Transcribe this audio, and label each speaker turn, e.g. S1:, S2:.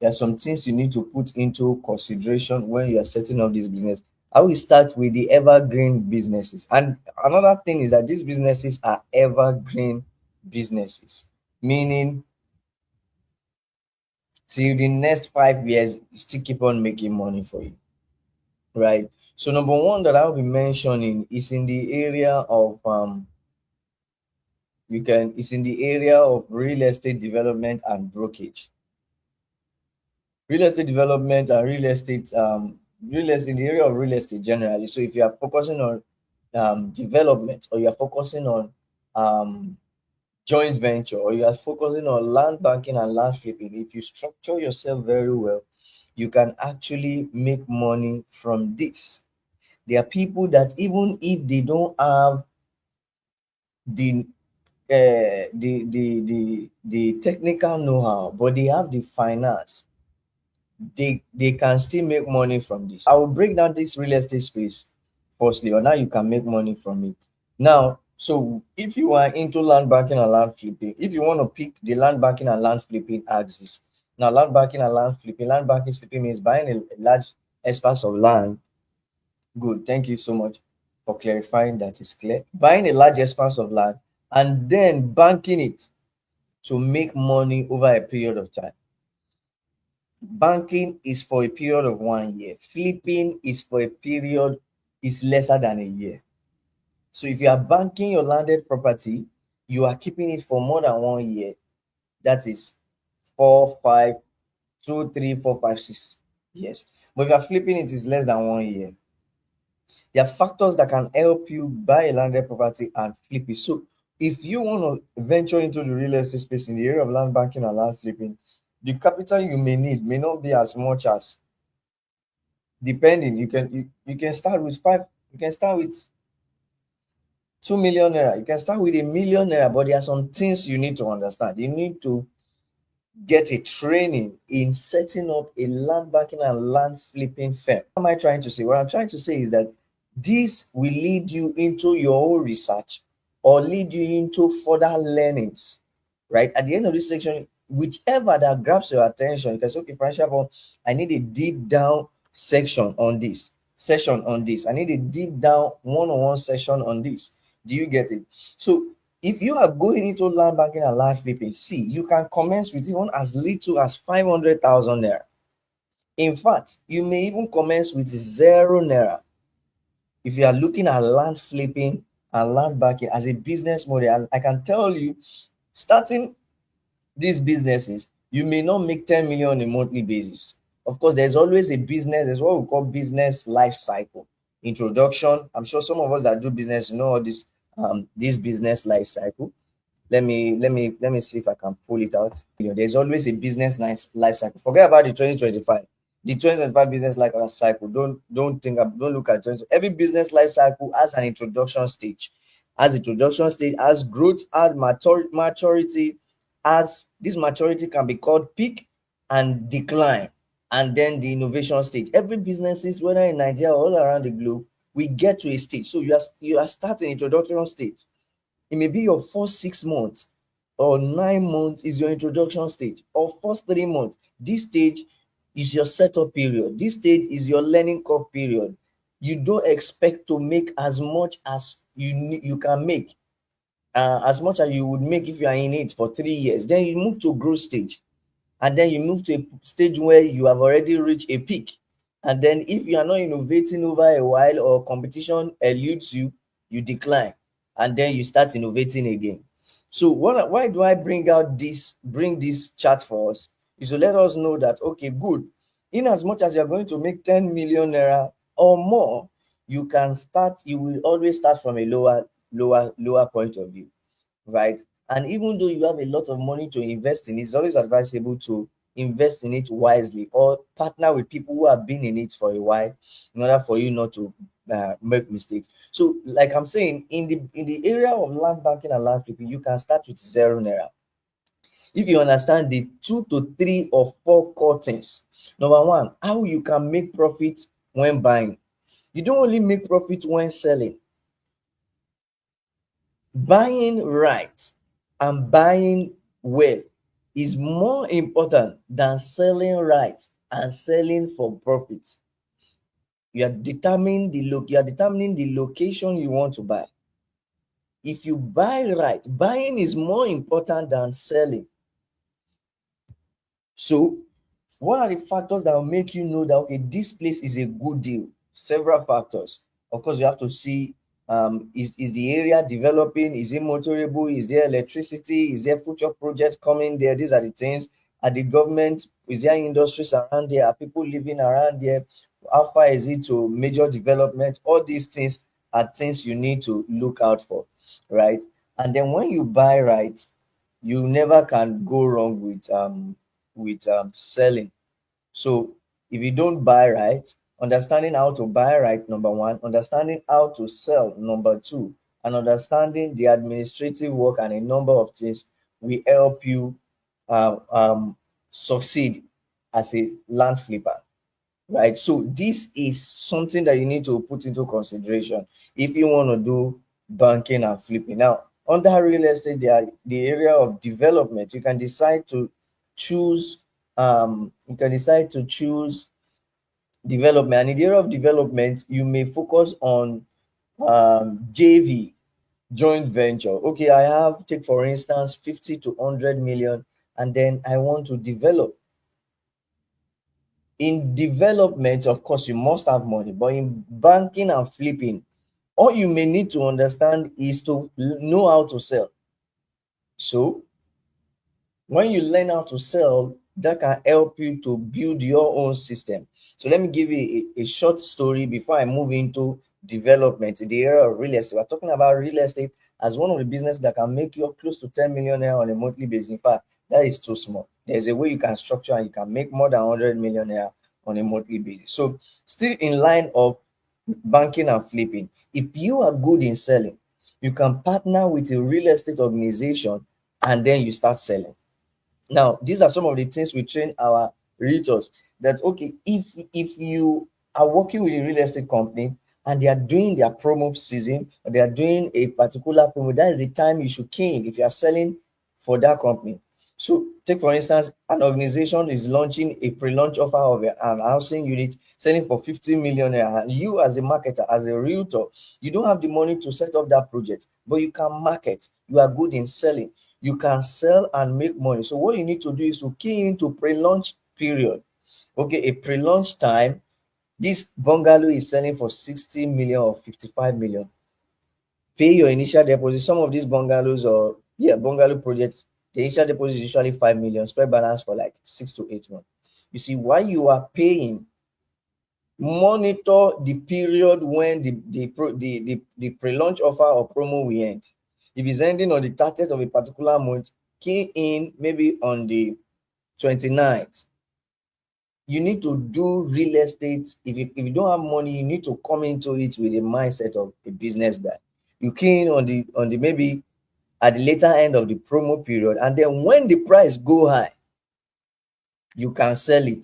S1: There are some things you need to put into consideration when you are setting up this business. I will start with the evergreen businesses. And another thing is that these businesses are evergreen businesses, meaning till the next 5 years, you still keep on making money for you, right? So number one that I'll be mentioning is in the area of it's in the area of real estate development and brokerage. Real estate development and real estate in the area of real estate generally. So if you are focusing on development, or you are focusing on um joint venture, or you are focusing on land banking and land flipping, if you structure yourself very well, you can actually make money from this. There are people that even if they don't have the the technical know-how, but they have the finance, they can still make money from this. I will break down this real estate space firstly, or now you can make money from it. Now, so if you are into land banking and land flipping, if you want to pick the land banking and land flipping axis, now land banking and land banking flipping means buying a large expanse of land. Good, thank you so much for clarifying that. Is clear. Buying a large expanse of land and then banking it to make money over a period of time. Banking is for a period of 1 year. Flipping is for a period is lesser than a year. So if you are banking your landed property, you are keeping it for more than 1 year. That is 4, 5, 2, 3, 4, 5, 6 years. But if you are flipping it, is less than 1 year. There are factors that can help you buy a landed property and flip it. So if you want to venture into the real estate space in the area of land banking and land flipping, the capital you may need may not be as much as, depending, you can start with you can start with 2 million naira, you can start with 1 million naira, but there are some things you need to understand. You need to get a training in setting up a land banking and land flipping firm. What am I trying to say? What I'm trying to say is that this will lead you into your own research or lead you into further learnings, right? At the end of this section, whichever that grabs your attention, you can say, okay, for example, I need a deep down section on this, session on this. I need a deep down one-on-one session on this. Do you get it? So if you are going into land banking and land flipping, see, you can commence with even as little as 500,000 naira. In fact, you may even commence with 0 naira. If you are looking at land flipping and land banking as a business model, and I can tell you, starting these businesses, you may not make 10 million on a monthly basis. Of course, there's always a business, there's what we call business life cycle. Introduction. I'm sure some of us that do business know all this business life cycle. Let me see if I can pull it out. There's always a business life cycle. Forget about the 2025. The 2025 business life cycle. Don't look at 20. Every business life cycle has an introduction stage. As growth, as maturity, as this maturity can be called peak and decline, and then the innovation stage. Every businesses, whether in Nigeria or all around the globe, we get to a stage. So you are starting introduction stage. It may be your first 6 months or 9 months is your introduction stage, or first 3 months. This stage is your setup period. This stage is your learning curve period. You don't expect to make as much as you can make, as much as you would make if you are in it for 3 years. Then you move to growth stage, and then you move to a stage where you have already reached a peak. And then if you are not innovating over a while, or competition eludes you, you decline, and then you start innovating again. So why do I bring this chart for us? Is to let us know that, okay, good, in as much as you're going to make 10 million naira or more, you will always start from a lower point of view, right? And even though you have a lot of money to invest in, it's always advisable to invest in it wisely, or partner with people who have been in it for a while, in order for you not to make mistakes. So, like I'm saying, in the area of land banking and land flipping, you can start with 0 naira. If you understand the 2 to 3 or 4 core things. Number one, how you can make profit when buying. You don't only make profit when selling. Buying right and buying well is more important than selling right and selling for profit. You are determining the location you want to buy. If you buy right, buying is more important than selling. So what are the factors that will make you know that okay, this place is a good deal? Several factors. Of course, you have to see, is the area developing? Is it motorable? Is there electricity? Is there future projects coming there? These are the things. Are the government, is there industries around there? Are people living around there? How far is it to major development? All these things are things you need to look out for, right? And then when you buy right, you never can go wrong with selling. So if you don't buy right, understanding how to buy right, number one, understanding how to sell, number two, and understanding the administrative work and a number of things will help you succeed as a land flipper, right? So this is something that you need to put into consideration if you want to do banking and flipping. Now, under real estate, the area of development. You can decide to choose development. And in the area of development, you may focus on JV, joint venture. Okay, I have, take for instance, 50 to 100 million, and then I want to develop. In development, of course, you must have money, but in banking and flipping, all you may need to understand is to know how to sell. So when you learn how to sell, that can help you to build your own system. So let me give you a short story before I move into development in the area of real estate. We're talking about real estate as one of the business that can make you close to 10 million naira on a monthly basis. In fact, that is too small. There's a way you can structure and you can make more than 100 million naira on a monthly basis. So still in line of banking and flipping, if you are good in selling, you can partner with a real estate organization and then you start selling. Now, these are some of the things we train our realtors that okay, if you are working with a real estate company and they are doing their promo season or they are doing a particular promo, that is the time you should key in if you are selling for that company. So, take for instance, an organization is launching a pre-launch offer of an housing unit selling for 50 million naira, and you as a marketer, as a realtor, you don't have the money to set up that project, but you can market. You are good in selling, you can sell and make money. So what you need to do is to key into pre-launch period. Okay, a pre-launch time, this bungalow is selling for 60 million or 55 million. Pay your initial deposit. Some of these bungalows or bungalow projects, the initial deposit is usually 5 million, spread balance for like 6 to 8 months. You see, while you are paying, monitor the period when the pre-launch offer or promo will end. If it's ending on the 30th of a particular month, key in maybe on the 29th. You need to do real estate. If you don't have money, you need to come into it with a mindset of a business guy. You key in on the maybe at the later end of the promo period, and then when the price go high, you can sell it.